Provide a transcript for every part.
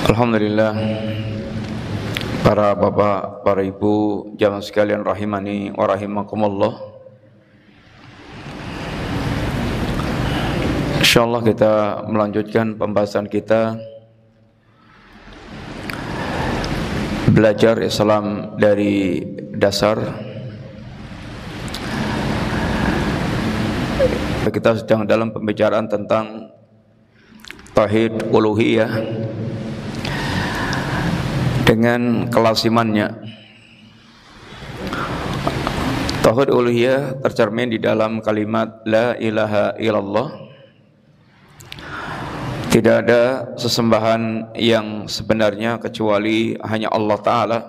Alhamdulillah, para bapak, para ibu, jamaah sekalian rahimani wa rahimakumullah. Insyaallah kita melanjutkan pembahasan kita belajar Islam dari dasar. Kita sedang dalam pembicaraan tentang tauhid uluhiyah dengan kelasimannya. Tauhid uluhiyah tercermin di dalam kalimat la ilaha illallah. Tidak ada sesembahan yang sebenarnya kecuali hanya Allah Ta'ala.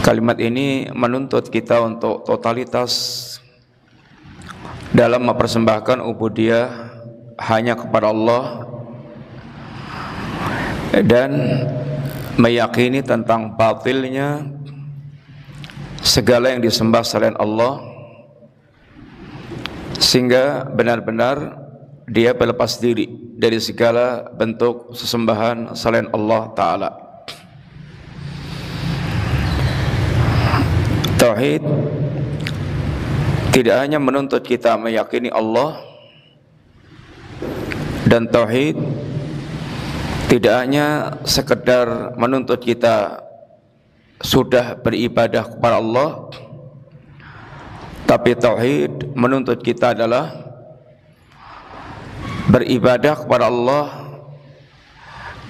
Kalimat ini menuntut kita untuk totalitas dalam mempersembahkan ubudiyah hanya kepada Allah dan meyakini tentang batilnya segala yang disembah selain Allah, sehingga benar-benar dia berlepas diri dari segala bentuk sesembahan selain Allah Ta'ala. Tauhid tidak hanya menuntut kita meyakini Allah, dan tauhid tidak hanya sekedar menuntut kita sudah beribadah kepada Allah, tapi tauhid menuntut kita adalah beribadah kepada Allah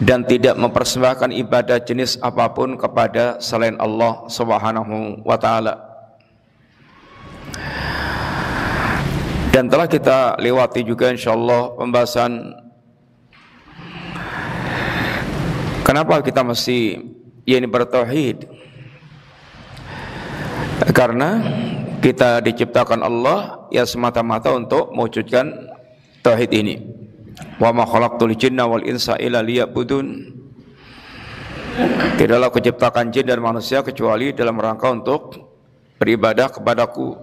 dan tidak mempersembahkan ibadah jenis apapun kepada selain Allah Subhanahu wa Ta'ala. Dan telah kita lewati juga insyaallah pembahasan kenapa kita mesti bertauhid. Karena kita diciptakan Allah ya semata-mata untuk mewujudkan tauhid ini. Wa ma khalaqtul jinna wal insa illa liya'budun. Tidaklah kuciptakan jin dan manusia kecuali dalam rangka untuk beribadah kepadaku.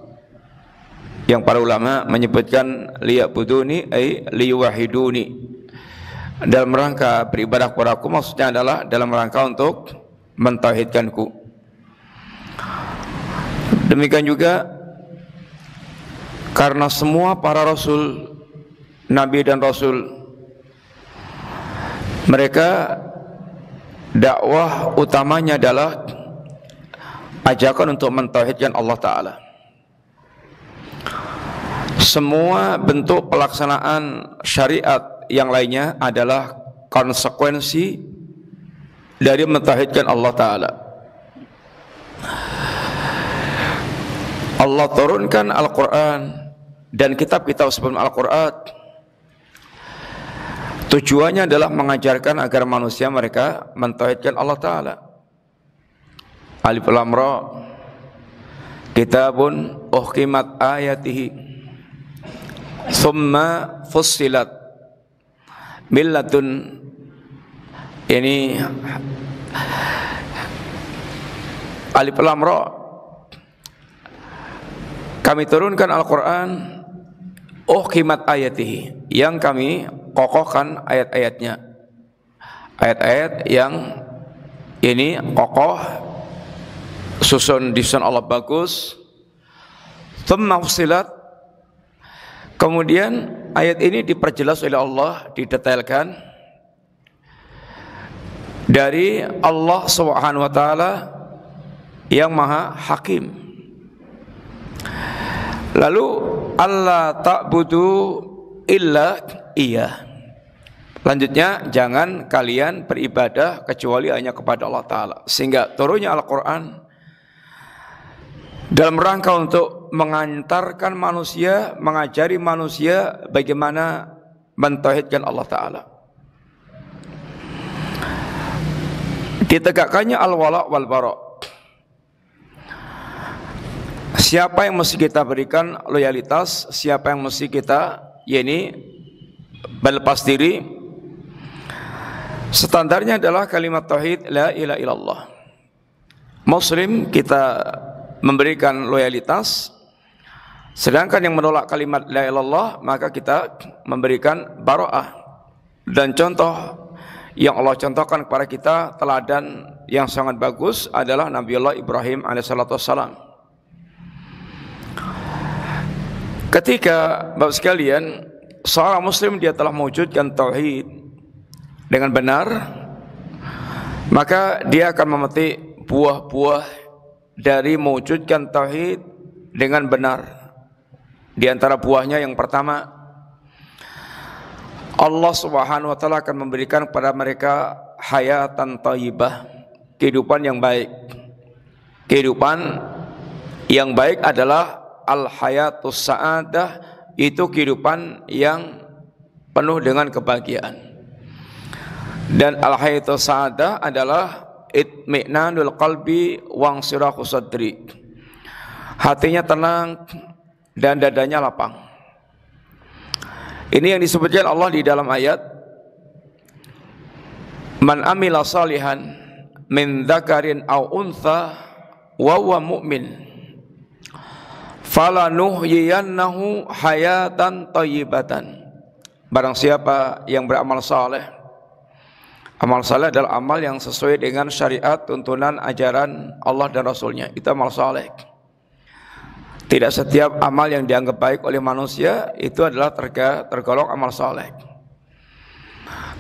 Yang para ulama menyebutkan liya'buduni ay liyuwahiduni. Dalam rangka beribadah kepadaku maksudnya adalah dalam rangka untuk mentauhidkanku. Demikian juga karena semua para rasul, nabi dan rasul, mereka dakwah utamanya adalah ajakan untuk mentauhidkan Allah Ta'ala. Semua bentuk pelaksanaan syariat yang lainnya adalah konsekuensi dari mentauhidkan Allah Ta'ala. Allah turunkan Al-Quran dan kitab-kitab sebelum Al-Quran tujuannya adalah mengajarkan agar manusia mereka mentauhidkan Allah Ta'ala. Alif Lam Ra, kitabun uhkimat ayatihi summa fussilat millatun. Ini Alif Lam Ra, kami turunkan Al-Quran uhkimat ayatihi, yang kami kokohkan ayat-ayatnya, ayat-ayat yang ini kokoh, disusun Allah bagus. Thumma fussilat, kemudian ayat ini diperjelas oleh Allah, didetailkan dari Allah Subhanahu wa Ta'ala yang Maha Hakim. Lalu Allah ta'budu illa iya. Lanjutnya, jangan kalian beribadah kecuali hanya kepada Allah Ta'ala. Sehingga turunnya Al-Quran dalam rangka untuk mengantarkan manusia, mengajari manusia bagaimana mentauhidkan Allah Ta'ala. Ditegakkannya al-wala' wal bara'. Siapa yang mesti kita berikan loyalitas, siapa yang mesti kita berlepas diri. Standarnya adalah kalimat tauhid la ilaha illallah. Muslim kita memberikan loyalitas, sedangkan yang menolak kalimat la ilaha illallah maka kita memberikan bara'ah. Dan contoh yang Allah contohkan kepada kita, teladan yang sangat bagus adalah Nabiullah Ibrahim alaihissalam. Ketika Bapak sekalian, seorang muslim dia telah mewujudkan tauhid dengan benar, maka dia akan memetik buah-buah dari mewujudkan tauhid dengan benar. Di antara buahnya yang pertama, Allah Subhanahu wa taala akan memberikan kepada mereka hayatan thayyibah, kehidupan yang baik. Kehidupan yang baik adalah al-hayatus sa'adah, itu kehidupan yang penuh dengan kebahagiaan. Dan al-hayatus sa'adah adalah itmi'nanul qalbi wangsirahu sadri, hatinya tenang dan dadanya lapang. Ini yang disebutkan Allah di dalam ayat, man amila salihan min dzakarin aw untha wa huwa mu'min falanuhyiyannahu hayatan thayyibatan. Barang siapa yang beramal saleh, amal saleh adalah amal yang sesuai dengan syariat, tuntunan, ajaran Allah dan Rasulnya, itu amal saleh. Tidak setiap amal yang dianggap baik oleh manusia itu adalah tergolong amal saleh.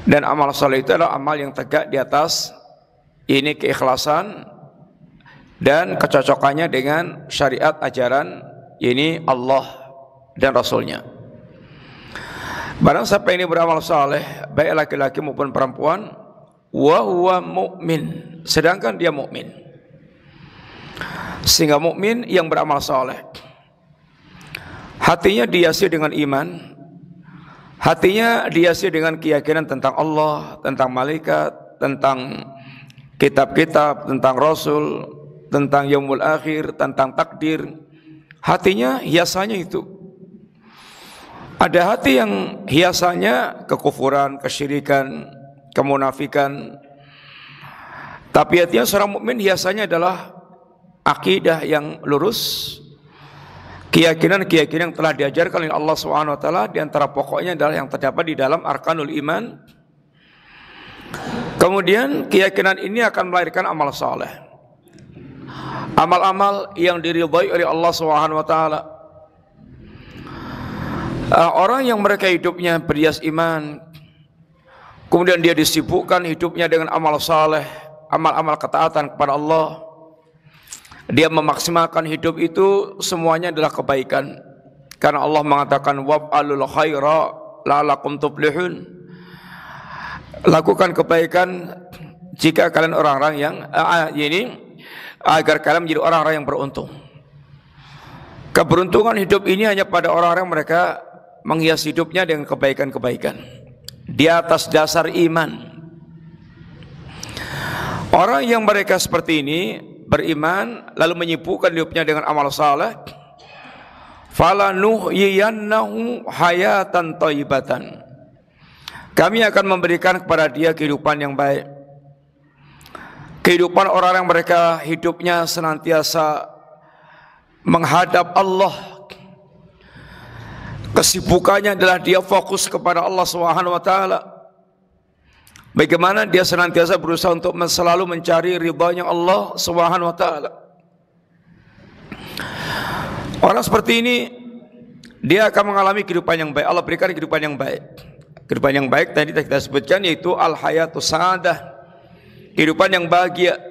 Dan amal saleh itu adalah amal yang tegak di atas ini keikhlasan dan kecocokannya dengan syariat, ajaran ini Allah dan Rasulnya. Barang siapa ini beramal saleh, baik laki-laki maupun perempuan, wa huwa mu'min, sedangkan dia mukmin. Sehingga mukmin yang beramal saleh, hatinya dihiasi dengan iman, hatinya dihiasi dengan keyakinan tentang Allah, tentang malaikat, tentang kitab-kitab, tentang Rasul, tentang yaumul akhir, tentang takdir. Hatinya hiasannya itu. Ada hati yang hiasannya kekufuran, kesyirikan, kemunafikan. Tapi hatinya seorang mukmin hiasannya adalah akidah yang lurus, keyakinan-keyakinan yang telah diajarkan oleh Allah SWT. Di antara pokoknya adalah yang terdapat di dalam arkanul iman. Kemudian keyakinan ini akan melahirkan amal saleh, amal-amal yang diridhai oleh Allah SWT. Orang yang mereka hidupnya berhias iman, kemudian dia disibukkan hidupnya dengan amal saleh, amal-amal ketaatan kepada Allah, dia memaksimalkan hidup itu semuanya adalah kebaikan. Karena Allah mengatakan wab'alul khaira la'alakum tuflihun. Lakukan kebaikan jika kalian orang-orang yang agar kalian menjadi orang-orang yang beruntung. Keberuntungan hidup ini hanya pada orang-orang mereka menghias hidupnya dengan kebaikan-kebaikan di atas dasar iman. Orang yang mereka seperti ini beriman lalu menyibukkan hidupnya dengan amal saleh, falanuhyiyannahu hayatan thayyibatan, kami akan memberikan kepada dia kehidupan yang baik. Kehidupan orang yang mereka hidupnya senantiasa menghadap Allah, kesibukannya adalah dia fokus kepada Allah Subhanahu wa taala. Bagaimana dia senantiasa berusaha untuk selalu mencari ridhanya Allah Subhanahu wa taala. Orang seperti ini dia akan mengalami kehidupan yang baik. Allah berikan kehidupan yang baik. Kehidupan yang baik tadi kita sebutkan yaitu al-hayatus sa'adah, kehidupan yang bahagia.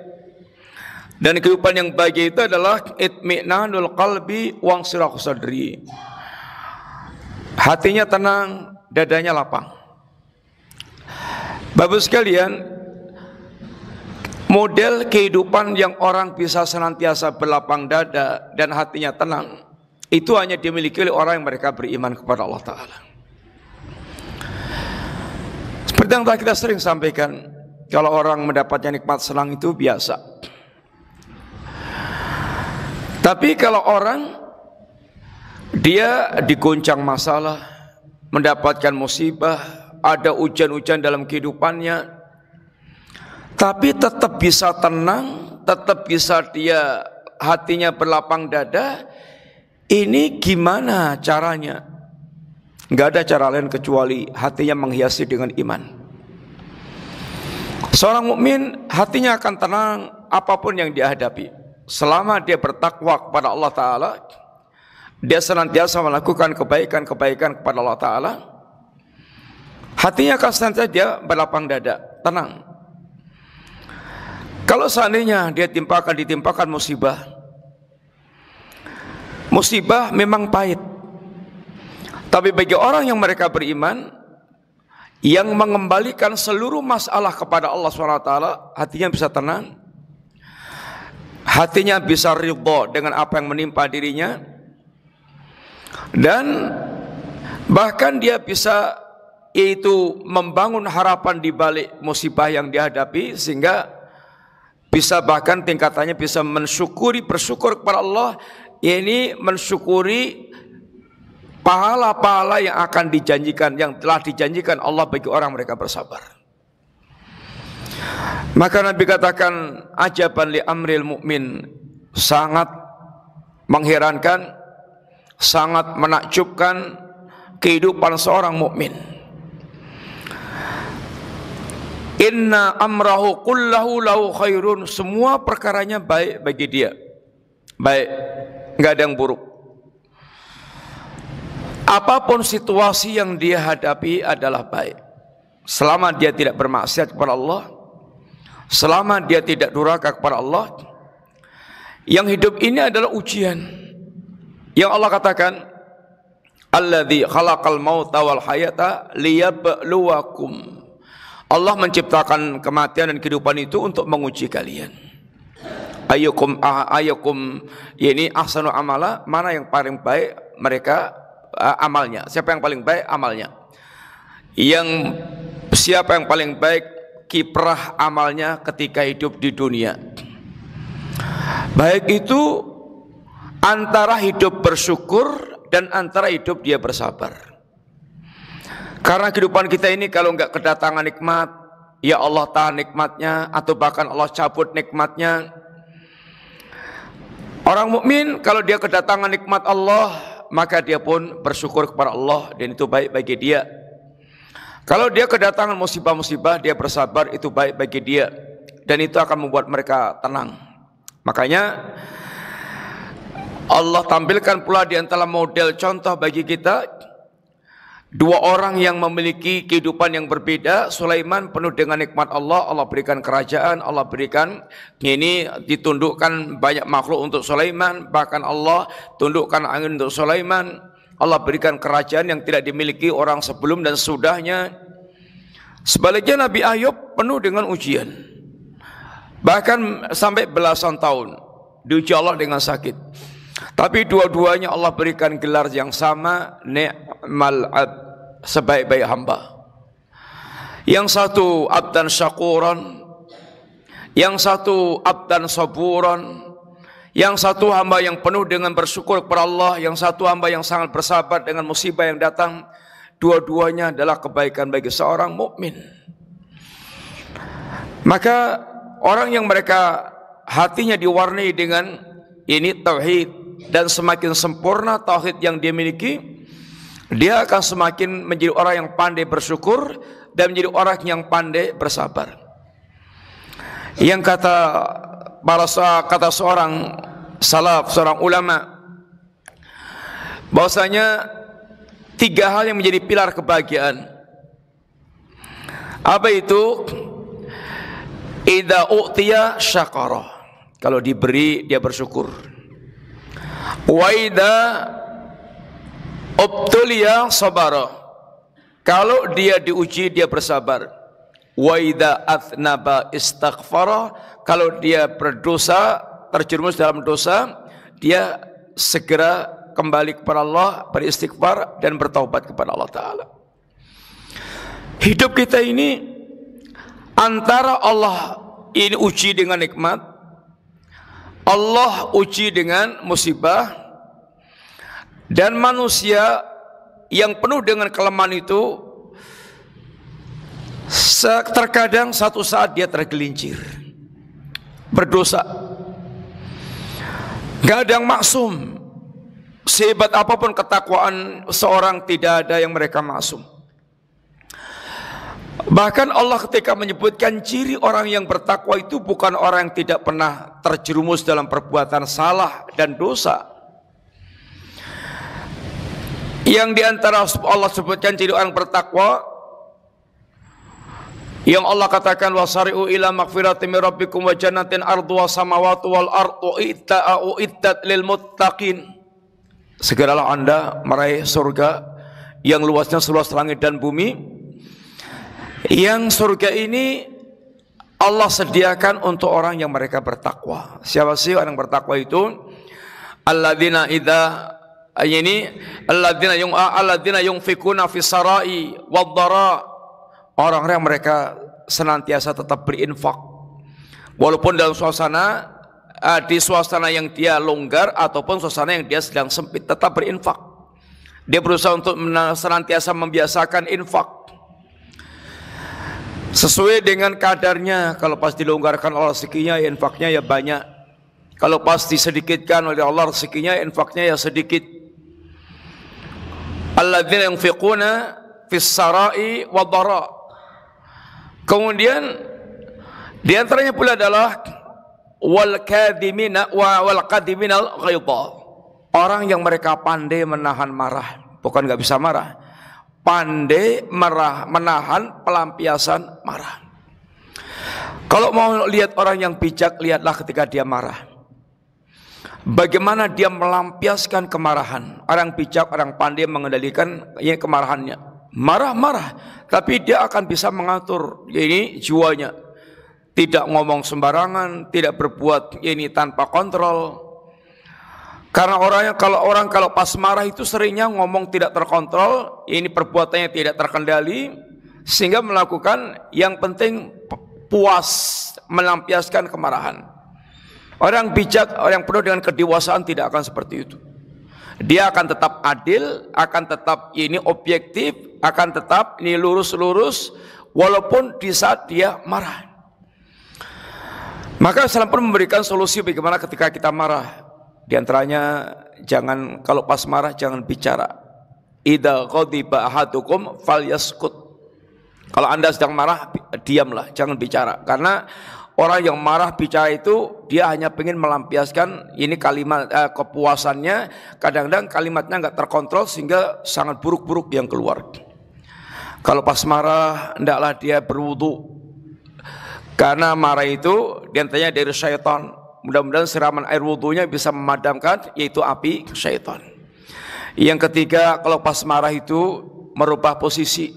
Dan kehidupan yang bahagia itu adalah itmi'nanul qalbi wangsirahu sadri. Hatinya tenang, dadanya lapang. Bapak sekalian, model kehidupan yang orang bisa senantiasa berlapang dada dan hatinya tenang, itu hanya dimiliki oleh orang yang mereka beriman kepada Allah Ta'ala. Seperti yang telah kita sering sampaikan, kalau orang mendapatnya nikmat senang itu biasa. Tapi kalau orang dia diguncang masalah, mendapatkan musibah, ada ujian-ujian dalam kehidupannya, tapi tetap bisa tenang, tetap bisa dia hatinya berlapang dada. Ini gimana caranya? Enggak ada cara lain kecuali hatinya menghiasi dengan iman. Seorang mukmin hatinya akan tenang apapun yang dia hadapi. Selama dia bertakwa kepada Allah Ta'ala, dia senantiasa melakukan kebaikan-kebaikan kepada Allah Ta'ala, hatinya akan senantiasa dia berlapang dada, tenang. Kalau seandainya dia ditimpakan musibah, musibah memang pahit. Tapi bagi orang yang mereka beriman, yang mengembalikan seluruh masalah kepada Allah SWT, hatinya bisa tenang, hatinya bisa ridha dengan apa yang menimpa dirinya, dan bahkan dia bisa yaitu membangun harapan di balik musibah yang dihadapi, sehingga bisa bahkan tingkatannya bisa bersyukur kepada Allah, yakni mensyukuri pahala-pahala yang akan dijanjikan, yang telah dijanjikan Allah bagi orang mereka bersabar. Maka Nabi katakan, ajaban li amril mu'min, sangat mengherankan, sangat menakjubkan kehidupan seorang mukmin. Inna amrahu kullahu lahu khairun, semua perkaranya baik bagi dia, baik, nggak ada yang buruk. Apapun situasi yang dia hadapi adalah baik, selama dia tidak bermaksiat kepada Allah, selama dia tidak durhaka kepada Allah. Yang hidup ini adalah ujian. Yang Allah katakan, alladzi khalaqal mauta wal hayata liyabluwakum. Allah menciptakan kematian dan kehidupan itu untuk menguji kalian. Ayyukum ini ahsanu amala, mana yang paling baik mereka amalnya. Siapa yang paling baik amalnya? Siapa yang paling baik kiprah amalnya ketika hidup di dunia? Baik itu antara hidup bersyukur dan antara hidup dia bersabar. Karena kehidupan kita ini kalau enggak kedatangan nikmat, ya Allah tahan nikmatnya, atau bahkan Allah cabut nikmatnya. Orang mukmin kalau dia kedatangan nikmat Allah, maka dia pun bersyukur kepada Allah, dan itu baik bagi dia. Kalau dia kedatangan musibah-musibah, dia bersabar, itu baik bagi dia, dan itu akan membuat mereka tenang. Makanya Allah tampilkan pula di antara model contoh bagi kita dua orang yang memiliki kehidupan yang berbeda. Sulaiman penuh dengan nikmat Allah, Allah berikan kerajaan, Allah berikan ini, ditundukkan banyak makhluk untuk Sulaiman, bahkan Allah tundukkan angin untuk Sulaiman. Allah berikan kerajaan yang tidak dimiliki orang sebelum dan sudahnya. Sebaliknya Nabi Ayub penuh dengan ujian, bahkan sampai belasan tahun diuji Allah dengan sakit. Tapi dua-duanya Allah berikan gelar yang sama, ni'mal abd, sebaik-baik hamba. Yang satu abdan syakuran, yang satu abdan saburan, yang satu hamba yang penuh dengan bersyukur kepada Allah, yang satu hamba yang sangat bersabar dengan musibah yang datang. Dua-duanya adalah kebaikan bagi seorang mukmin. Maka orang yang mereka hatinya diwarnai dengan ini tauhid, dan semakin sempurna tauhid yang dia miliki, dia akan semakin menjadi orang yang pandai bersyukur dan menjadi orang yang pandai bersabar. Yang kata seorang salaf, seorang ulama, bahwasanya tiga hal yang menjadi pilar kebahagiaan. Apa itu? Idza u'tiya syakara, kalau diberi dia bersyukur. Wa idza ubtuliya sabara, kalau dia diuji dia bersabar. Wa idza athnaba istaghfara, kalau dia berdosa, terjerumus dalam dosa, dia segera kembali kepada Allah, beristighfar dan bertaubat kepada Allah Ta'ala. Hidup kita ini antara Allah ini uji dengan nikmat, Allah uji dengan musibah, dan manusia yang penuh dengan kelemahan itu terkadang satu saat dia tergelincir berdosa. Gak ada yang maksum. Sehebat apapun ketakwaan seorang, tidak ada yang mereka maksum. Bahkan Allah ketika menyebutkan ciri orang yang bertakwa itu bukan orang yang tidak pernah terjerumus dalam perbuatan salah dan dosa. Yang diantara Allah sebutkan ciri orang bertakwa, yang Allah katakan wasari'u ila magfiratin min rabbikum wa jannatin arduha samawati wal ardu uiddat lil muttaqin. Segeralah Anda meraih surga yang luasnya seluas langit dan bumi. Yang surga ini Allah sediakan untuk orang yang mereka bertakwa. Siapa sih orang bertakwa itu? Alladzina idza alladzina yunfikuna fis sarai wad-dhara. Orang-orang yang mereka senantiasa tetap berinfak walaupun dalam suasana di suasana yang dia longgar ataupun suasana yang dia sedang sempit, tetap berinfak. Dia berusaha untuk senantiasa membiasakan infak sesuai dengan kadarnya. Kalau pas dilonggarkan Allah rezekinya, ya infaknya ya banyak. Kalau pas disedikitkan oleh Allah rezekinya, ya infaknya ya sedikit. Alladzina yunfiquna fis sarai wad-dhara. Kemudian di antaranya pula adalah wal kadhimina wal qadiminal ghaidha. Orang yang mereka pandai menahan marah, bukan nggak bisa marah, pandai menahan pelampiasan marah. Kalau mau lihat orang yang bijak, lihatlah ketika dia marah, bagaimana dia melampiaskan kemarahan. Orang bijak, orang pandai mengendalikan kemarahannya. Marah-marah, tapi dia akan bisa mengatur ini jiwanya. Tidak ngomong sembarangan, tidak berbuat ini tanpa kontrol. Karena orang kalau pas marah itu seringnya ngomong tidak terkontrol, ini perbuatannya tidak terkendali, sehingga melakukan yang penting puas melampiaskan kemarahan. Orang bijak, orang penuh dengan kedewasaan tidak akan seperti itu. Dia akan tetap adil, akan tetap ini objektif, akan tetap ini lurus-lurus walaupun di saat dia marah. Maka Islam pun memberikan solusi bagaimana ketika kita marah. Di antaranya jangan, kalau pas marah jangan bicara. Idza ghadiba ahadukum falyaskut. Kalau Anda sedang marah, diamlah, jangan bicara. Karena orang yang marah bicara itu dia hanya ingin melampiaskan ini kalimat kepuasannya. Kadang-kadang kalimatnya nggak terkontrol sehingga sangat buruk-buruk yang keluar. Kalau pas marah, hendaklah dia berwudu. Karena marah itu diantaranya dari syaitan. Mudah-mudahan siraman air wudunya bisa memadamkan, yaitu api syaitan. Yang ketiga, kalau pas marah itu merubah posisi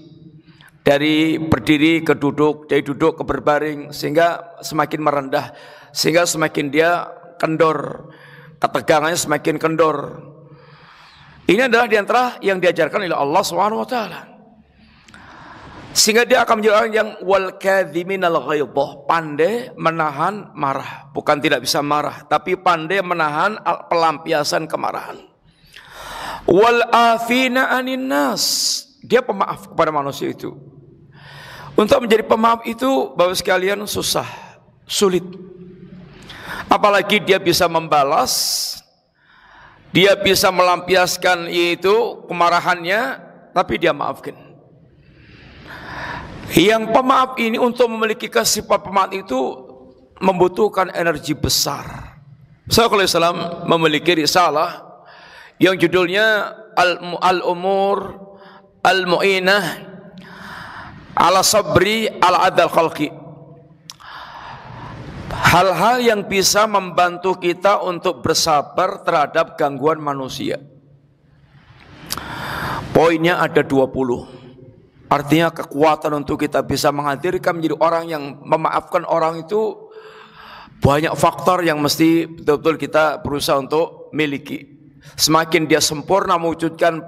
dari berdiri ke duduk, dari duduk ke berbaring, sehingga semakin merendah, sehingga semakin dia kendor, ketegangannya semakin kendor. Ini adalah diantara yang diajarkan oleh Allah SWT. Sehingga dia akan menjadi orang yang wal kadhiminal ghaidha, pandai menahan marah. Bukan tidak bisa marah, tapi pandai menahan pelampiasan kemarahan. Wal afina anin nas, dia pemaaf kepada manusia itu. Untuk menjadi pemaaf itu Bapak sekalian susah, sulit. Apalagi dia bisa membalas, dia bisa melampiaskan itu kemarahannya, tapi dia maafkan. Yang pemaaf ini untuk memiliki sifat pemaaf itu membutuhkan energi besar. Rasulullah SAW memiliki risalah yang judulnya Al-Umur Al-Mu'inah Ala Sabri Al-Adal Khalqi. Hal-hal yang bisa membantu kita untuk bersabar terhadap gangguan manusia. Poinnya ada 20. Artinya kekuatan untuk kita bisa menghadirkan menjadi orang yang memaafkan orang itu banyak faktor yang mesti betul-betul kita berusaha untuk miliki. Semakin dia sempurna mewujudkan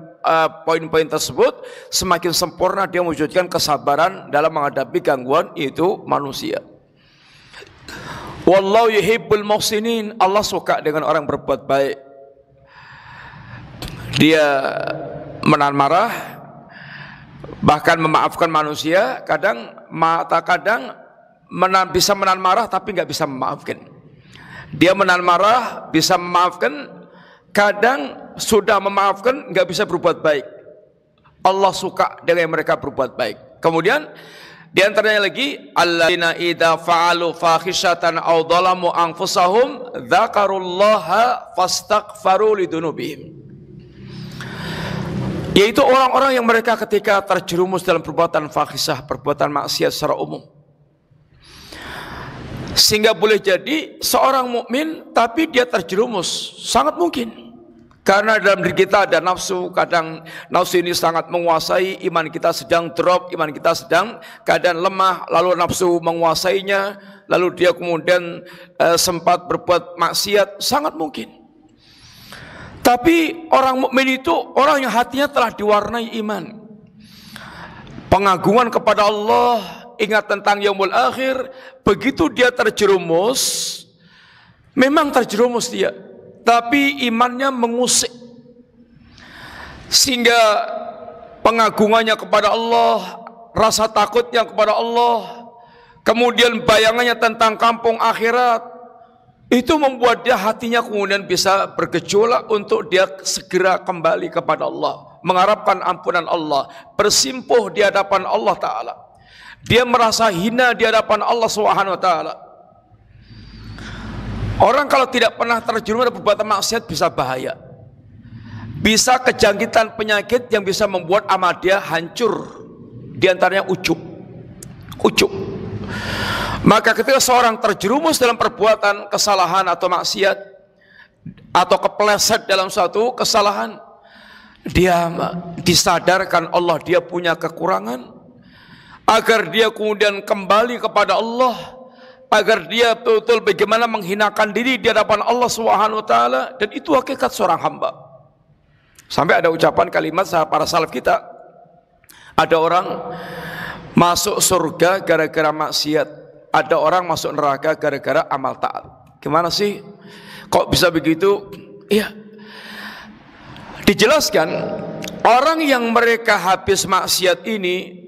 poin-poin tersebut, semakin sempurna dia mewujudkan kesabaran dalam menghadapi gangguan itu manusia. Wallahu yuhibbul muhsinin, Allah suka dengan orang berbuat baik. Dia menahan marah, bahkan memaafkan manusia. Kadang bisa menahan marah tapi nggak bisa memaafkan. Dia menahan marah bisa memaafkan, kadang sudah memaafkan nggak bisa berbuat baik. Allah suka dengan mereka berbuat baik. Kemudian Di antaranya lagi, alladzina idza fa'alu fakhishatan aw dhalamu anfusahum dzakarullaha fastaghfaru lidunubihim. Yaitu orang-orang yang mereka ketika terjerumus dalam perbuatan fahisah, perbuatan maksiat secara umum. Sehingga boleh jadi seorang mukmin tapi dia terjerumus, sangat mungkin. Karena dalam diri kita ada nafsu, kadang nafsu ini sangat menguasai, iman kita sedang drop, iman kita sedang keadaan lemah, lalu nafsu menguasainya, lalu dia kemudian sempat berbuat maksiat, sangat mungkin. Tapi orang mukmin itu orang yang hatinya telah diwarnai iman, pengagungan kepada Allah, ingat tentang yaumul akhir. Begitu dia terjerumus, memang terjerumus dia, tapi imannya mengusik, sehingga pengagungannya kepada Allah, rasa takutnya kepada Allah, kemudian bayangannya tentang kampung akhirat, itu membuat dia hatinya kemudian bisa bergejolak untuk dia segera kembali kepada Allah, mengharapkan ampunan Allah, bersimpuh di hadapan Allah Ta'ala. Dia merasa hina di hadapan Allah Subhanahu Wa Ta'ala. Orang kalau tidak pernah terjerumus dalam perbuatan maksiat bisa bahaya, bisa kejangkitan penyakit yang bisa membuat amal dia hancur. Di antaranya ujub. Maka ketika seorang terjerumus dalam perbuatan kesalahan atau maksiat, atau kepleset dalam suatu kesalahan, dia disadarkan Allah dia punya kekurangan, agar dia kemudian kembali kepada Allah, agar dia betul-betul bagaimana menghinakan diri di hadapan Allah Subhanahu Wa Ta'ala. Dan itu hakikat seorang hamba. Sampai ada ucapan kalimat para salaf kita, ada orang masuk surga gara-gara maksiat, ada orang masuk neraka gara-gara amal taat. Gimana sih? Kok bisa begitu? Iya. Dijelaskan, orang yang mereka habis maksiat ini,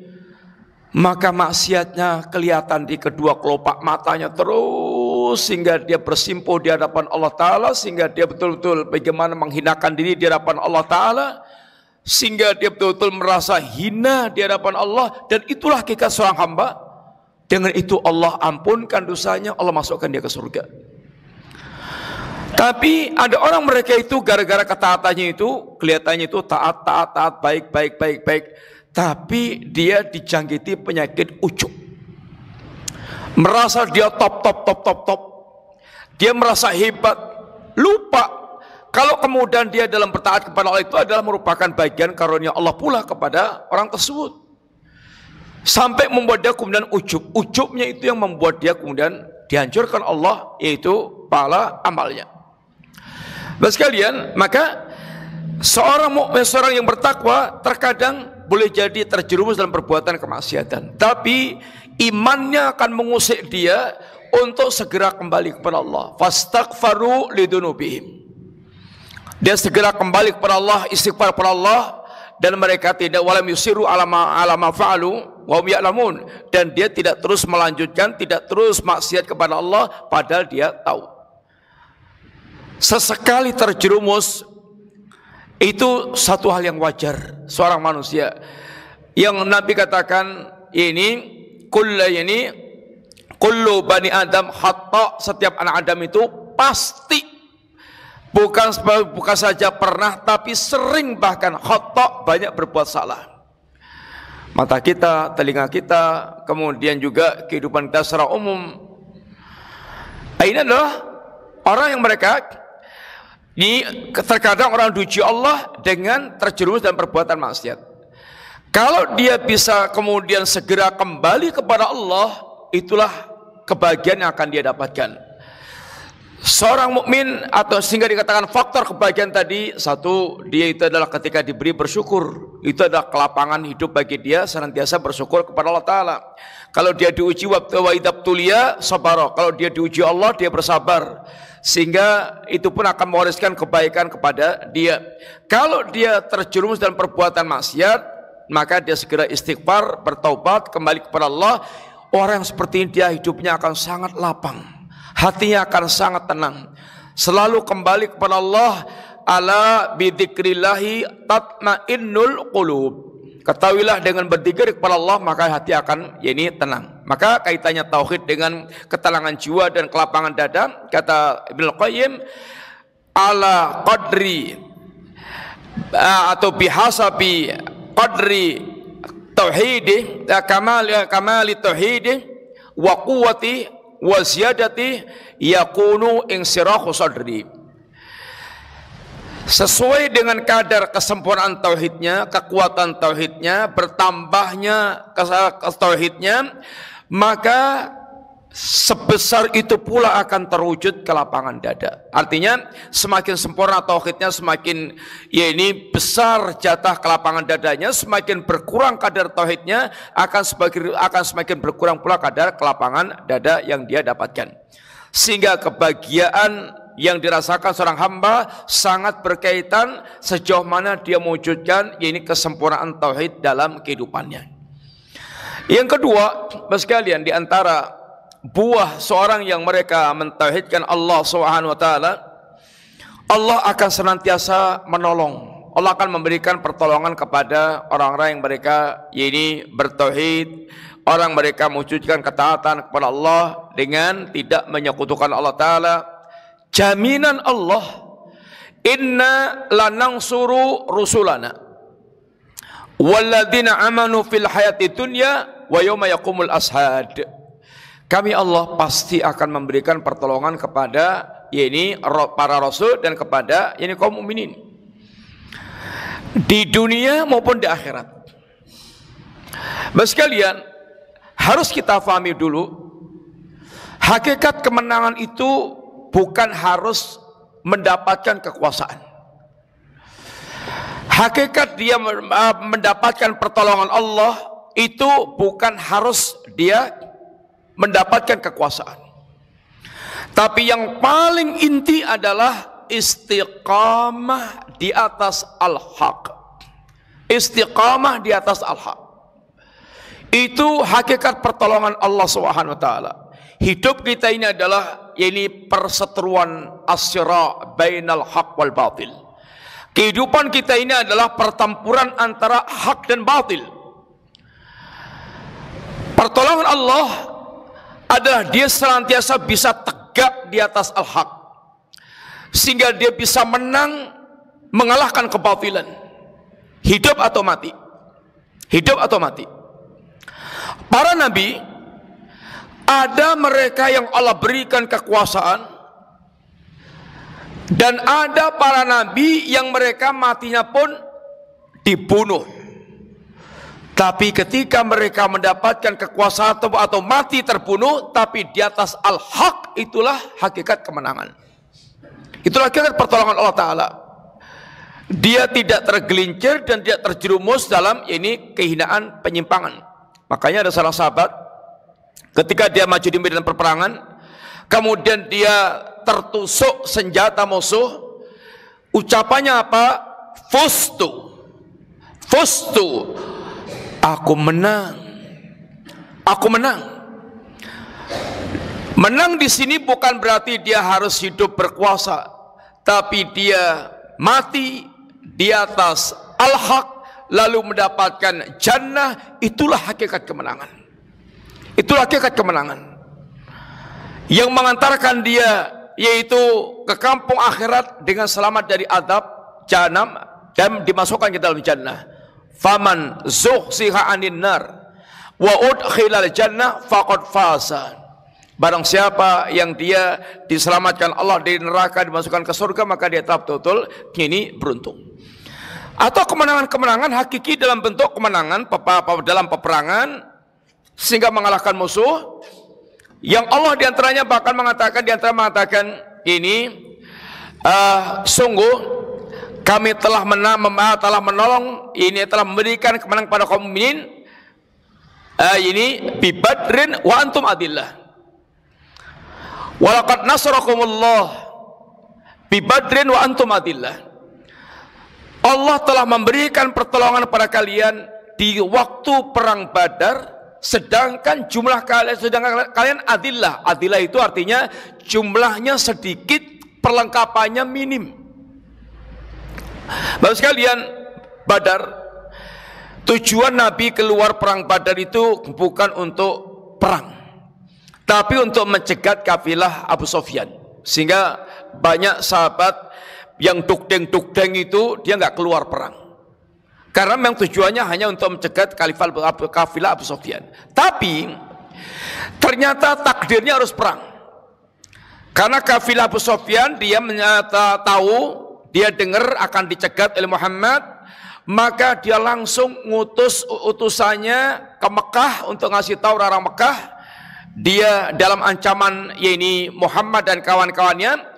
maka maksiatnya kelihatan di kedua kelopak matanya terus, sehingga dia bersimpuh di hadapan Allah Ta'ala, sehingga dia betul-betul bagaimana menghinakan diri di hadapan Allah Ta'ala, sehingga dia betul-betul merasa hina di hadapan Allah. Dan itulah hakikat seorang hamba. Dengan itu Allah ampunkan dosanya, Allah masukkan dia ke surga. Tapi ada orang mereka itu gara-gara ketaatannya itu, kelihatannya itu taat, baik. Tapi dia dijangkiti penyakit ujub. Merasa dia top. Dia merasa hebat, lupa kalau kemudian dia dalam bertaat kepada Allah itu adalah merupakan bagian karunia Allah pula kepada orang tersebut. Sampai membuat dia kemudian ujub. Ujubnya itu yang membuat dia kemudian dihancurkan Allah, yaitu pahala amalnya. Bapak sekalian, maka seorang mukmin, seorang yang bertakwa terkadang boleh jadi terjerumus dalam perbuatan kemaksiatan, tapi imannya akan mengusik dia untuk segera kembali kepada Allah. Fastaghfaru lidunubihim. Dia segera kembali kepada Allah, istighfar kepada Allah, dan mereka tidak walam yusiru ala ma fa'alu wa hum ya'lamun, dan dia tidak terus melanjutkan, tidak terus maksiat kepada Allah padahal dia tahu. Sesekali terjerumus itu satu hal yang wajar seorang manusia. Yang Nabi katakan kullu bani Adam khata', setiap anak Adam itu pasti, bukan saja pernah tapi sering, bahkan khata', banyak berbuat salah. Mata kita, telinga kita, kemudian juga kehidupan kita secara umum. Ini adalah orang yang mereka terkadang orang diuji Allah dengan terjerumus dalam perbuatan maksiat. Kalau dia bisa kemudian segera kembali kepada Allah, itulah kebahagiaan yang akan dia dapatkan. Seorang mukmin, atau sehingga dikatakan faktor kebahagiaan tadi, satu, dia itu adalah ketika diberi bersyukur. Itu adalah kelapangan hidup bagi dia, senantiasa bersyukur kepada Allah Ta'ala. Kalau dia diuji wa idabtulia sabara, kalau dia diuji Allah, dia bersabar, sehingga itu pun akan mewariskan kebaikan kepada dia. Kalau dia terjerumus dalam perbuatan maksiat, maka dia segera istighfar, bertaubat, kembali kepada Allah. Orang yang seperti ini dia hidupnya akan sangat lapang, hatinya akan sangat tenang, selalu kembali kepada Allah. Ala bidzikrillahi tatmainnul qulub. Ketahuilah dengan berzikir kepada Allah maka hati akan tenang. Maka kaitannya tauhid dengan ketenangan jiwa dan kelapangan dada, kata Ibnu Qayyim, ala qadri atau bihasabi qadri tauhidih kamali tauhidih wa quwwati wa ziyadati yakunu insirahu sadri. Sesuai dengan kadar kesempurnaan tauhidnya, kekuatan tauhidnya, bertambahnya tauhidnya, maka sebesar itu pula akan terwujud kelapangan dada. Artinya semakin sempurna tauhidnya, semakin besar jatah kelapangan dadanya, semakin berkurang kadar tauhidnya, akan semakin berkurang pula kadar kelapangan dada yang dia dapatkan. Sehingga kebahagiaan yang dirasakan seorang hamba sangat berkaitan sejauh mana dia mewujudkan kesempurnaan tauhid dalam kehidupannya. Yang kedua, sekalian, di antara buah seorang yang mereka mentauhidkan Allah Subhanahu wa taala, Allah akan senantiasa menolong. Allah akan memberikan pertolongan kepada orang-orang yang mereka bertauhid, orang mereka mewujudkan ketaatan kepada Allah dengan tidak menyekutukan Allah taala. Jaminan Allah, inna lanansuru rusulana walladzina amanu fil hayati dunya wa yauma yaqumul ashad. Kami Allah pasti akan memberikan pertolongan kepada para rasul dan kepada kaum mukminin di dunia maupun di akhirat. Sekalian, harus kita pahami dulu, hakikat kemenangan itu bukan harus mendapatkan kekuasaan. Hakikat dia mendapatkan pertolongan Allah itu bukan harus dia mendapatkan kekuasaan. Tapi yang paling inti adalah istiqamah di atas al-haq. Istiqamah di atas al-haq. Itu hakikat pertolongan Allah Subhanahu wa taala. Hidup kita ini adalah perseteruan asyra bainal haq wal batil. Kehidupan kita ini adalah pertempuran antara hak dan batil. Pertolongan Allah adalah dia senantiasa bisa tegak di atas al-haq, sehingga dia bisa menang, mengalahkan kebatilan. Hidup atau mati. Hidup atau mati. Para nabi, ada mereka yang Allah berikan kekuasaan, dan ada para nabi yang mereka matinya pun dibunuh. Tapi ketika mereka mendapatkan kekuasaan atau mati terbunuh, tapi di atas al-haq, itulah hakikat kemenangan. Itulah hakikat pertolongan Allah Ta'ala. Dia tidak tergelincir dan tidak terjerumus dalam kehinaan, penyimpangan. Makanya ada salah sahabat, ketika dia maju di medan perperangan, kemudian dia tertusuk senjata musuh, ucapannya apa? Fustu, fustu, aku menang, aku menang. Menang di sini bukan berarti dia harus hidup berkuasa, tapi dia mati di atas al-haq lalu mendapatkan jannah. Itulah hakikat kemenangan. Itulah hakikat kemenangan yang mengantarkan dia yaitu ke kampung akhirat dengan selamat dari azab jahanam dan dimasukkan ke dalam jannah. Faman zuhziha 'anil nar wa udkhilal jannah faqad faza. Barang siapa yang dia diselamatkan Allah dari neraka, dimasukkan ke surga, maka dia telah betul-betul beruntung. Atau kemenangan-kemenangan hakiki dalam bentuk kemenangan dalam peperangan sehingga mengalahkan musuh, yang Allah diantaranya bahkan mengatakan, sungguh kami telah menolong, telah memberikan kemenangan pada kaum mukminin, bi badrin wa antum adillah. Walaqad nasarakumullah bi badrin wa antum adillah. Allah telah memberikan pertolongan pada kalian di waktu perang Badar, sedangkan kalian adillah. Adillah itu artinya jumlahnya sedikit, perlengkapannya minim. Bapak sekalian, Badar Tujuan Nabi keluar perang Badar itu bukan untuk perang, tapi untuk mencegat kafilah Abu Sufyan. Sehingga banyak sahabat yang dukdeng-dukdeng itu dia nggak keluar perang, karena memang tujuannya hanya untuk mencegat kafilah Abu Sufyan. Tapi ternyata takdirnya harus perang, karena kafilah Abu Sufyan dia tahu, dia dengar akan dicegat oleh Muhammad, maka dia langsung ngutus utusannya ke Mekah untuk ngasih tahu orang Mekah, dia dalam ancaman yaitu Muhammad dan kawan-kawannya.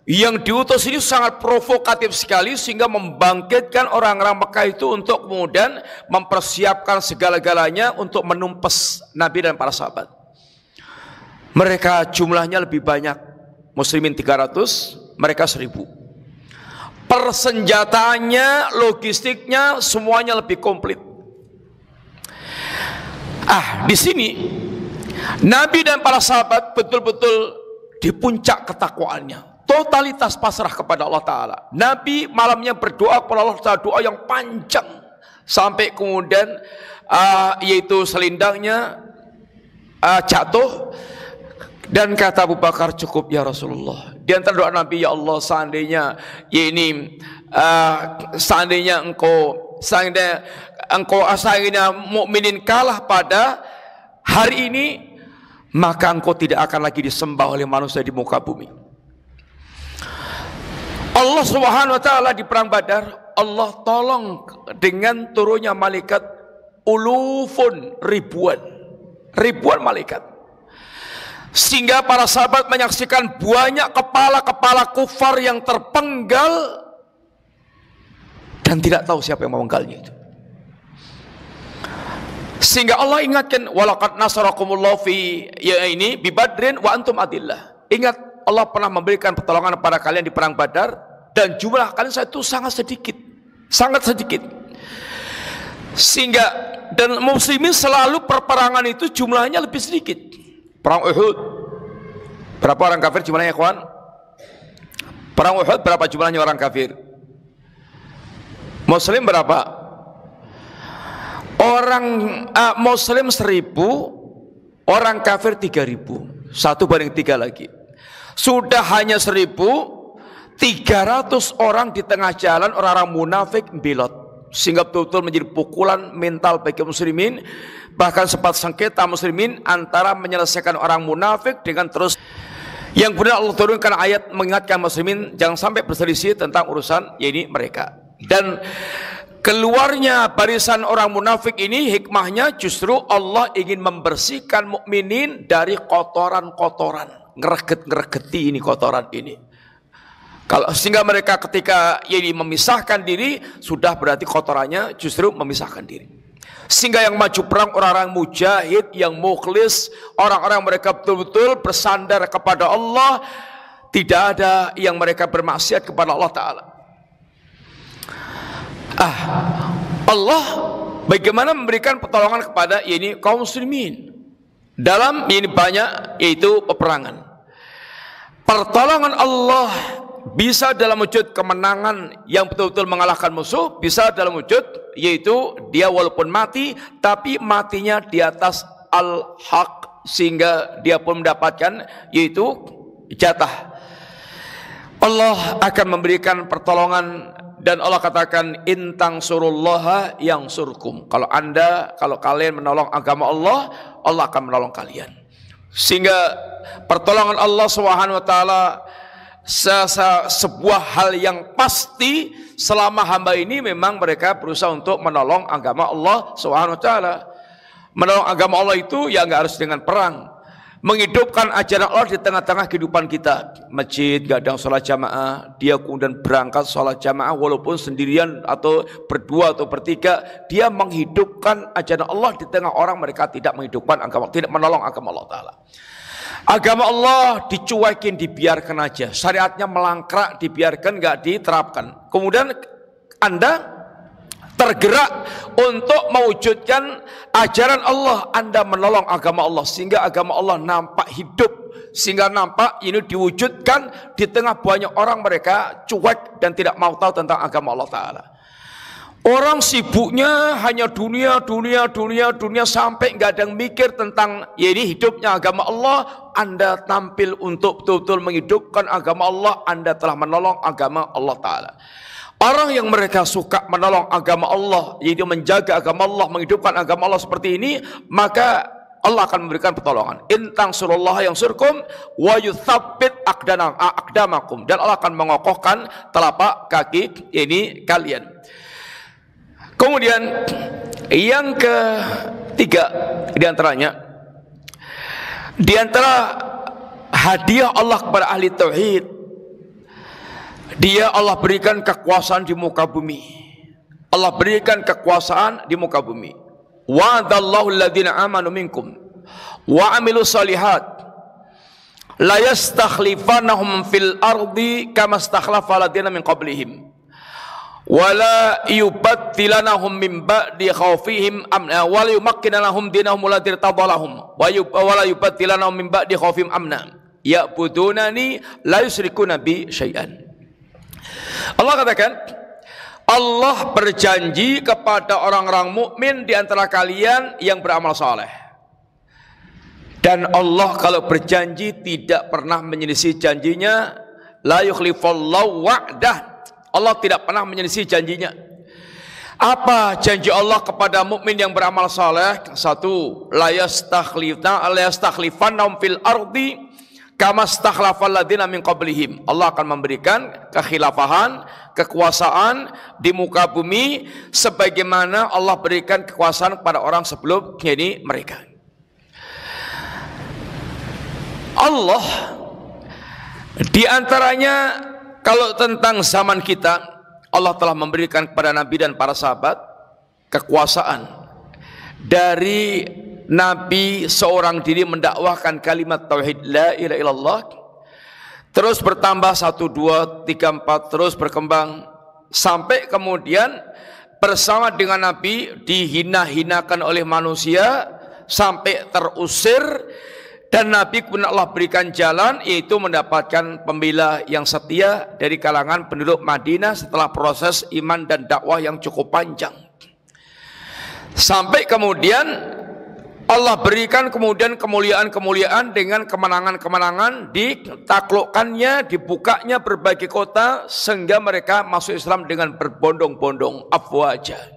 Yang diutus ini sangat provokatif sekali, sehingga membangkitkan orang-orang Mekah itu untuk kemudian mempersiapkan segala-galanya untuk menumpas Nabi dan para sahabat. Mereka jumlahnya lebih banyak, muslimin 300, mereka 1000. Persenjataannya, logistiknya, semuanya lebih komplit. Di sini Nabi dan para sahabat betul-betul di puncak ketakwaannya, totalitas pasrah kepada Allah Ta'ala. Nabi malamnya berdoa kepada Allah Ta'ala, doa yang panjang, sampai kemudian yaitu selindangnya jatuh, dan kata Abu Bakar, cukup ya Rasulullah. Di antara doa Nabi, ya Allah, seandainya engkau mukminin kalah pada hari ini, maka engkau tidak akan lagi disembah oleh manusia di muka bumi. Allah Subhanahu wa taala di perang Badar, Allah tolong dengan turunnya malaikat ulufun, ribuan malaikat, sehingga para sahabat menyaksikan banyak kepala-kepala kufar yang terpenggal dan tidak tahu siapa yang memenggalnya itu. Sehingga Allah ingatkan, walaqad nasarakumullahu fi bi Badrin wa antum adillah. Ingat, Allah pernah memberikan pertolongan kepada kalian di perang Badar, dan jumlah kalian saat itu sangat sedikit. Sehingga, dan muslimin selalu perperangan itu jumlahnya lebih sedikit. Perang Uhud, berapa orang kafir jumlahnya, kawan? Perang Uhud berapa jumlahnya orang kafir? Muslim berapa? Orang Muslim 1000, orang kafir 3000, 1/3 lagi. Sudah hanya 1300 orang di tengah jalan, orang-orang munafik belot, sehingga betul-betul menjadi pukulan mental bagi muslimin. Bahkan sempat sengketa muslimin antara menyelesaikan orang munafik dengan terus. Yang benar Allah turunkan ayat mengingatkan muslimin jangan sampai berselisih tentang urusan ini mereka. Dan keluarnya barisan orang munafik ini, hikmahnya justru Allah ingin membersihkan mukminin dari kotoran-kotoran, ngeregeti ini kotoran ini. Sehingga mereka ketika ini memisahkan diri, sudah berarti kotorannya justru memisahkan diri. Sehingga yang maju perang orang-orang mujahid, yang mukhlis, orang-orang mereka betul-betul bersandar kepada Allah, tidak ada yang mereka bermaksiat kepada Allah Ta'ala. Allah bagaimana memberikan pertolongan kepada ini kaum muslimin dalam ini banyak, yaitu peperangan. Pertolongan Allah bisa dalam wujud kemenangan yang betul-betul mengalahkan musuh, bisa dalam wujud yaitu dia walaupun mati, tapi matinya di atas al-haq, sehingga dia pun mendapatkan yaitu jatah. Allah akan memberikan pertolongan, dan Allah katakan intang surullaha yang surkum. Kalau kalian menolong agama Allah, Allah akan menolong kalian. Sehingga pertolongan Allah Subhanahu wa taala sebuah hal yang pasti selama hamba ini memang mereka berusaha untuk menolong agama Allah Subhanahu wa taala. Menolong agama Allah itu ya nggak harus dengan perang. Menghidupkan ajaran Allah di tengah-tengah kehidupan kita. Masjid gadang sholat jamaah, dia kemudian berangkat sholat jamaah walaupun sendirian atau berdua atau bertiga, dia menghidupkan ajaran Allah di tengah orang mereka tidak menghidupkan agama, tidak menolong agama Allah Ta'ala. Agama Allah dicuekin, dibiarkan aja, syariatnya melangkrak, dibiarkan, nggak diterapkan. Kemudian Anda tergerak untuk mewujudkan ajaran Allah, Anda menolong agama Allah sehingga agama Allah nampak hidup, sehingga nampak ini diwujudkan di tengah banyak orang mereka cuek dan tidak mau tahu tentang agama Allah Ta'ala. Orang sibuknya hanya dunia sampai nggak ada yang mikir tentang ya ini hidupnya agama Allah. Anda tampil untuk betul-betul menghidupkan agama Allah, Anda telah menolong agama Allah Ta'ala. Orang yang mereka suka menolong agama Allah, yaitu menjaga agama Allah, menghidupkan agama Allah seperti ini, maka Allah akan memberikan pertolongan. In tansurullaha yansurkum wa yutsabbit aqdamakum, dan Allah akan mengokohkan telapak kaki ini kalian. Kemudian yang ketiga di antara hadiah Allah kepada ahli tauhid, Allah berikan kekuasaan di muka bumi. Allah berikan kekuasaan di muka bumi. Wa'adallahu alladhina amanu minkum wa amilu salihat la yastakhlifanahum fil ardi kama stakhlafa alladhina min qablihim wala yubattilanahum min ba'di khawfihim amna wala yumakkinanahum dinahum alladhi irtadalahum wala yubattilanahum min ba'di khawfihim amna ya'budunani la yusyrikuna bi syai'an. Allah katakan, Allah berjanji kepada orang-orang mukmin di antara kalian yang beramal saleh. Dan Allah kalau berjanji tidak pernah menyelisih janjinya. La yukhlifallahu wa'dah. Allah tidak pernah menyelisih janjinya. Apa janji Allah kepada mukmin yang beramal saleh? Satu, la yastakhlifannahum fil ardi kama stakhlafal ladzina min qablihim. Allah akan memberikan kekhilafahan, kekuasaan di muka bumi sebagaimana Allah berikan kekuasaan kepada orang sebelum ini mereka. Allah di antaranya kalau tentang zaman kita, Allah telah memberikan kepada Nabi dan para sahabat kekuasaan. Dari Nabi seorang diri mendakwahkan kalimat tauhid la ilaha illallah, terus bertambah 1, 2, 3, 4, terus berkembang sampai kemudian bersama dengan Nabi dihina-hinakan oleh manusia sampai terusir, dan Nabi pun Allah berikan jalan, yaitu mendapatkan pembela yang setia dari kalangan penduduk Madinah setelah proses iman dan dakwah yang cukup panjang. Sampai kemudian Allah berikan kemudian kemuliaan-kemuliaan dengan kemenangan-kemenangan, ditaklukkannya, dibukanya berbagai kota sehingga mereka masuk Islam dengan berbondong-bondong afwaja.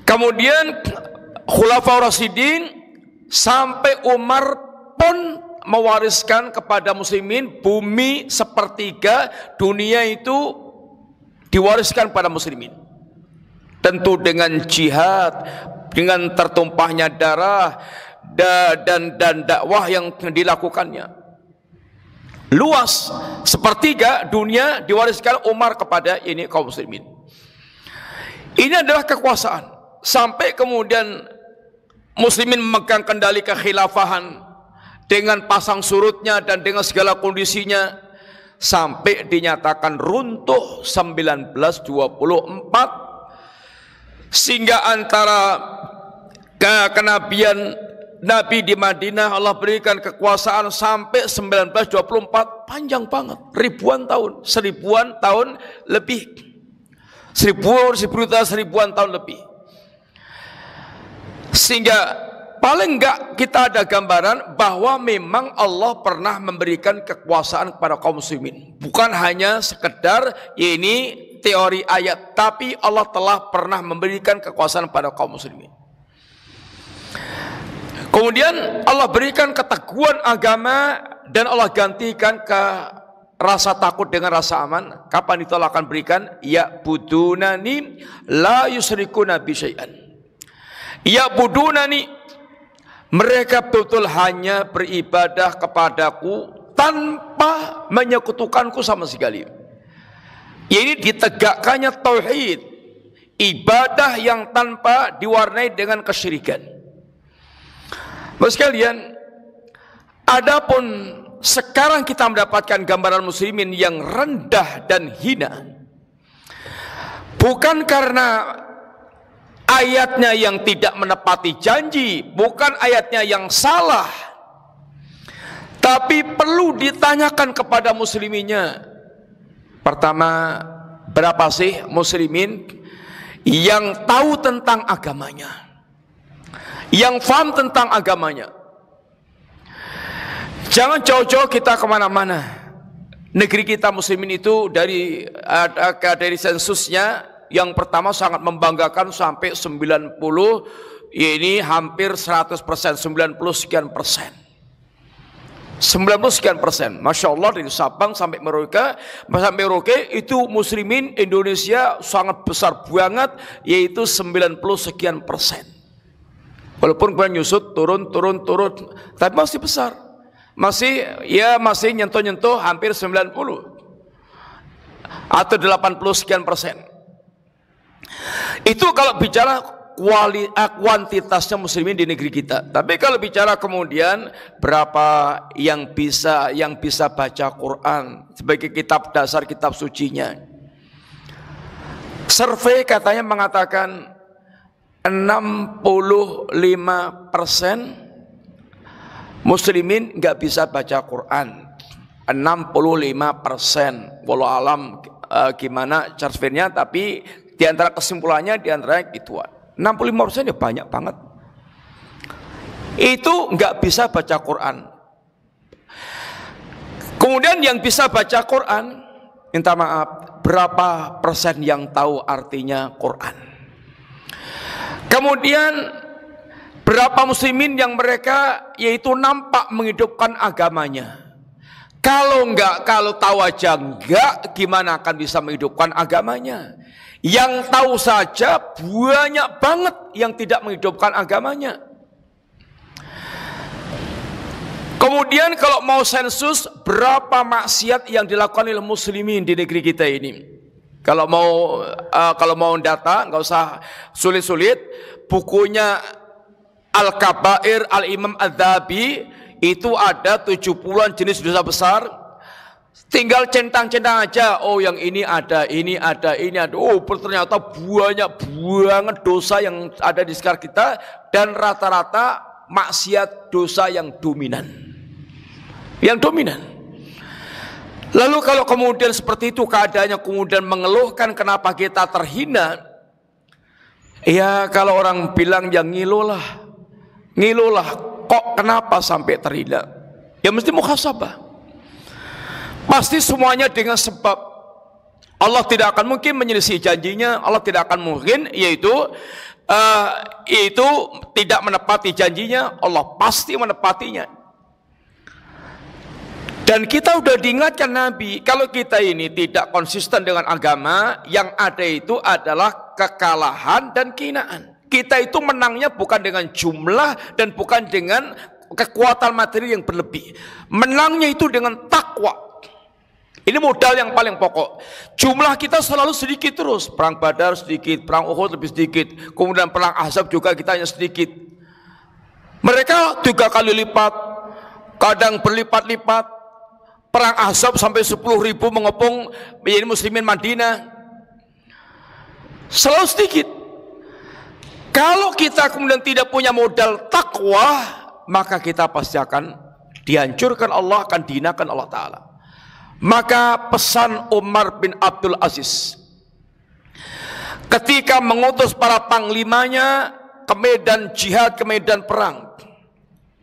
Kemudian Khulafaur Rasyidin sampai Umar pun mewariskan kepada muslimin bumi sepertiga dunia itu diwariskan pada muslimin. Tentu dengan jihad, dengan tertumpahnya darah dan dakwah yang dilakukannya. Luas sepertiga dunia diwariskan Umar kepada ini kaum muslimin. Ini adalah kekuasaan. Sampai kemudian muslimin memegang kendali kekhilafahan dengan pasang surutnya dan dengan segala kondisinya, sampai dinyatakan runtuh 1924, sehingga antara kenabian Nabi di Madinah Allah berikan kekuasaan sampai 1924, panjang banget, ribuan tahun lebih, seribuan tahun lebih. Sehingga paling enggak kita ada gambaran bahwa memang Allah pernah memberikan kekuasaan kepada kaum muslimin, bukan hanya sekedar ini teori ayat, tapi Allah telah pernah memberikan kekuasaan pada kaum muslimin. Kemudian Allah berikan keteguhan agama dan Allah gantikan ke rasa takut dengan rasa aman. Kapan itu Allah akan berikan? Ya budunani la yusyrikuna bi syai'an. Ya budunani, mereka betul hanya beribadah kepadaku tanpa menyekutukanku sama sekali. Ini ditegakkannya tauhid, ibadah yang tanpa diwarnai dengan kesyirikan. Bapak sekalian, adapun sekarang kita mendapatkan gambaran muslimin yang rendah dan hina, bukan karena ayatnya yang tidak menepati janji, bukan ayatnya yang salah, tapi perlu ditanyakan kepada musliminnya. Pertama, berapa sih muslimin yang tahu tentang agamanya, yang paham tentang agamanya. Jangan jauh-jauh kita kemana-mana. Negeri kita muslimin itu dari sensusnya yang pertama sangat membanggakan sampai 90, ini hampir 100%, 90 sekian persen. 90 sekian persen, Masya Allah, dari Sabang sampai Merauke itu muslimin Indonesia sangat besar banget, yaitu 90 sekian persen. Walaupun kemudian nyusut, turun, tapi masih besar, masih nyentuh hampir 90 atau 80 sekian persen. Itu kalau bicara kuantitasnya muslimin di negeri kita. Tapi kalau bicara kemudian berapa yang bisa baca Quran sebagai kitab dasar, kitab sucinya, survei katanya mengatakan 65% muslimin nggak bisa baca Quran. 65%. Walau alam gimana surveinya, tapi di antara kesimpulannya di antara gituan. 65% ya banyak banget. Itu nggak bisa baca Quran. Kemudian yang bisa baca Quran, minta maaf, berapa persen yang tahu artinya Quran? Kemudian berapa muslimin yang mereka yaitu nampak menghidupkan agamanya? Kalau tahu aja enggak, gimana akan bisa menghidupkan agamanya? Yang tahu saja banyak banget yang tidak menghidupkan agamanya. Kemudian kalau mau sensus berapa maksiat yang dilakukan oleh muslimin di negeri kita ini. Kalau mau data nggak usah sulit-sulit. Bukunya Al-Kabair Al-Imam Adz-Dzahabi itu ada 70-an jenis dosa besar. Tinggal centang-centang aja, oh yang ini ada. Oh ternyata banyak banget dosa yang ada di sekitar kita, dan rata-rata maksiat dosa yang dominan. Lalu kalau kemudian seperti itu keadaannya, kemudian mengeluhkan kenapa kita terhina, ya kalau orang bilang ya ngilulah, kok kenapa sampai terhina? Ya mesti muhasabah. Pasti semuanya dengan sebab. Allah tidak akan mungkin menyelisih janjinya. Allah tidak akan mungkin yaitu tidak menepati janjinya. Allah pasti menepatinya. Dan kita sudah diingatkan Nabi, kalau kita ini tidak konsisten dengan agama, yang ada itu adalah kekalahan dan kehinaan. Kita itu menangnya bukan dengan jumlah dan bukan dengan kekuatan materi yang berlebih. Menangnya itu dengan takwa. Ini modal yang paling pokok. Jumlah kita selalu sedikit terus. Perang Badar sedikit, perang Uhud lebih sedikit, kemudian perang Ahzab juga kita hanya sedikit. Mereka 3 kali lipat, kadang berlipat-lipat. Perang Ahzab sampai 10.000 mengepung menjadi muslimin Madinah. Selalu sedikit. Kalau kita kemudian tidak punya modal takwa, maka kita pasti akan dihancurkan Allah, akan dihinakan Allah Ta'ala. Maka pesan Umar bin Abdul Aziz ketika mengutus para panglimanya ke medan jihad, ke medan perang,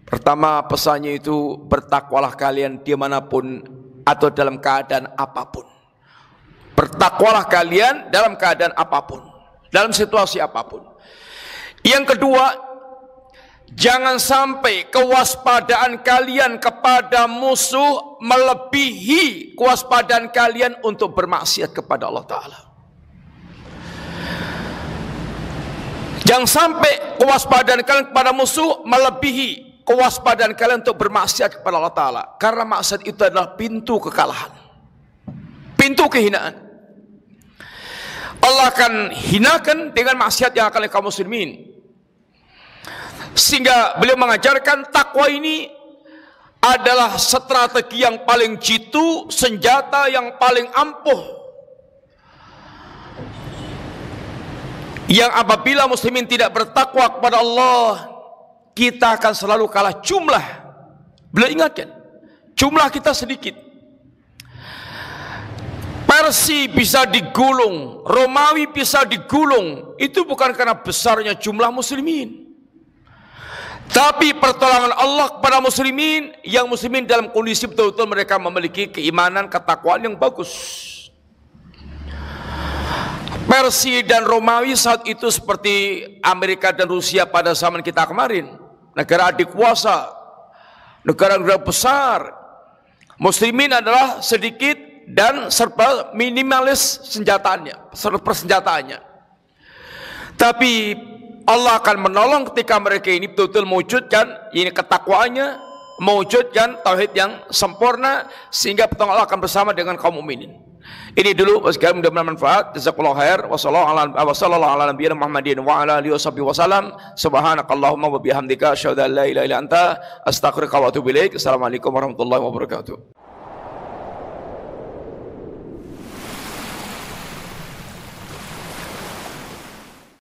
pertama pesannya itu, bertakwalah kalian dimanapun atau dalam keadaan apapun. Bertakwalah kalian dalam keadaan apapun, dalam situasi apapun. Yang kedua, jangan sampai kewaspadaan kalian kepada musuh melebihi kewaspadaan kalian untuk bermaksiat kepada Allah Ta'ala. Jangan sampai kewaspadaan kalian kepada musuh melebihi kewaspadaan kalian untuk bermaksiat kepada Allah Ta'ala. Karena maksiat itu adalah pintu kekalahan, pintu kehinaan. Allah akan hinakan dengan maksiat yang akan kaum muslimin. Sehingga beliau mengajarkan takwa ini adalah strategi yang paling jitu, senjata yang paling ampuh, yang apabila muslimin tidak bertakwa kepada Allah, kita akan selalu kalah jumlah. Beliau ingatkan, jumlah kita sedikit. Persia bisa digulung, Romawi bisa digulung, itu bukan karena besarnya jumlah muslimin, tapi pertolongan Allah kepada muslimin, yang muslimin dalam kondisi betul-betul mereka memiliki keimanan, ketakwaan yang bagus. Persia dan Romawi saat itu seperti Amerika dan Rusia pada zaman kita kemarin, negara adik kuasa, negara-negara besar. Muslimin adalah sedikit dan serba minimalis persenjataannya. Tapi Allah akan menolong ketika mereka ini betul-betul mewujudkan ini ketakwaannya, mewujudkan tauhid yang sempurna, sehingga pertolongan Allah akan bersama dengan kaum mukminin. Ini dulu, sekarang mudah-mudahan manfaat. Jazakallahu khair. Wassallallahu ala nabiyina Muhammadin wa ala alihi wasallam. Subhanakallahumma wa bihamdika asyhadu an la ilaha illa anta astaghfiruka wa atubu ilaik. Assalamualaikum warahmatullahi wabarakatuh.